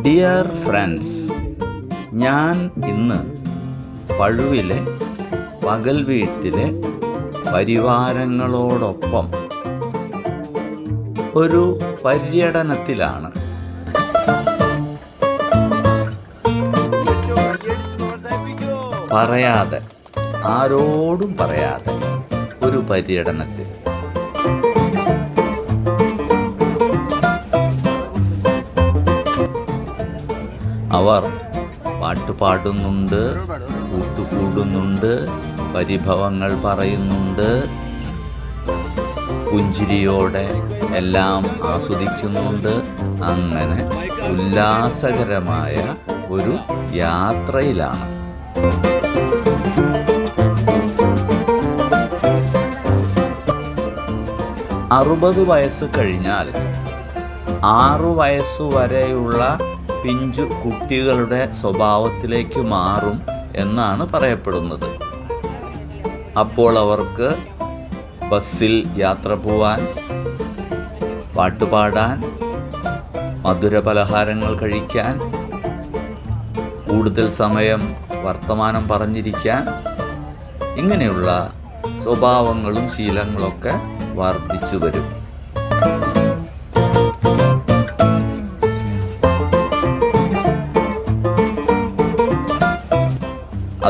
Dear friends, ഞാൻ ഇന്ന് പഴുവിലെ പകൽ വീട്ടിലെ പരിവാരങ്ങളോടൊപ്പം ഒരു പര്യടനത്തിലാണ്. പറയാതെ, ആരോടും പറയാതെ ഒരു പര്യടനത്തിൽ. അവർ പാട്ടുപാടുന്നുണ്ട്, കൂട്ടുകൂടുന്നുണ്ട്, പരിഭവങ്ങൾ പറയുന്നുണ്ട്, പുഞ്ചിരിയോടെ എല്ലാം ആസ്വദിക്കുന്നുണ്ട്. അങ്ങനെ ഉല്ലാസകരമായ ഒരു യാത്രയിലാണ്. 60 വയസ്സ് കഴിഞ്ഞാൽ 6 വയസ്സുവരെയുള്ള പിഞ്ചു കുട്ടികളുടെ സ്വഭാവത്തിലേക്ക് മാറും എന്നാണ് പറയപ്പെടുന്നത്. അപ്പോൾ അവർക്ക് ബസ്സിൽ യാത്ര പോവാൻ, പാട്ടുപാടാൻ, മധുരപലഹാരങ്ങൾ കഴിക്കാൻ, കൂടുതൽ സമയം വർത്തമാനം പറഞ്ഞിരിക്കാൻ, ഇങ്ങനെയുള്ള സ്വഭാവങ്ങളും ശീലങ്ങളൊക്കെ വർദ്ധിച്ചു വരും.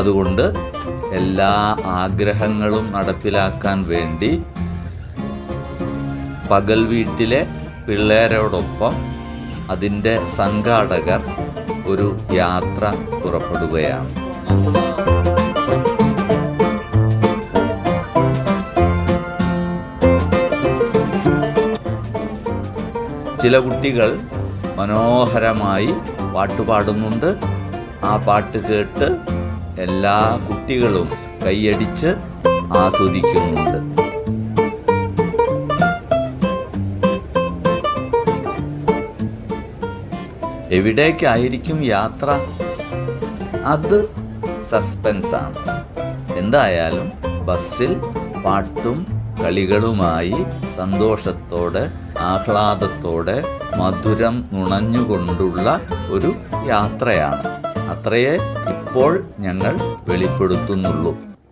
അതുകൊണ്ട് എല്ലാ ആഗ്രഹങ്ങളും നടപ്പിലാക്കാൻ വേണ്ടി പകൽ വീട്ടിലെ പിള്ളേരോടൊപ്പം അതിൻ്റെ സംഘാടകർ ഒരു യാത്ര പുറപ്പെടുകയാണ്. ചില കുട്ടികൾ മനോഹരമായി പാട്ടുപാടുന്നുണ്ട്. ആ പാട്ട് കേട്ട് എല്ലാ കുട്ടികളും കൈയടിച്ച് ആസ്വദിക്കുന്നുണ്ട്. എവിടേക്കായിരിക്കും യാത്ര? അത് സസ്പെൻസാണ്. എന്തായാലും ബസ്സിൽ പാട്ടും കളികളുമായി സന്തോഷത്തോടെ, ആഹ്ലാദത്തോടെ, മധുരം നുണഞ്ഞുകൊണ്ടുള്ള ഒരു യാത്രയാണ്. അത്രയേ ഇപ്പോൾ ഞങ്ങൾ വെളിപ്പെടുത്തുന്നുള്ളൂ.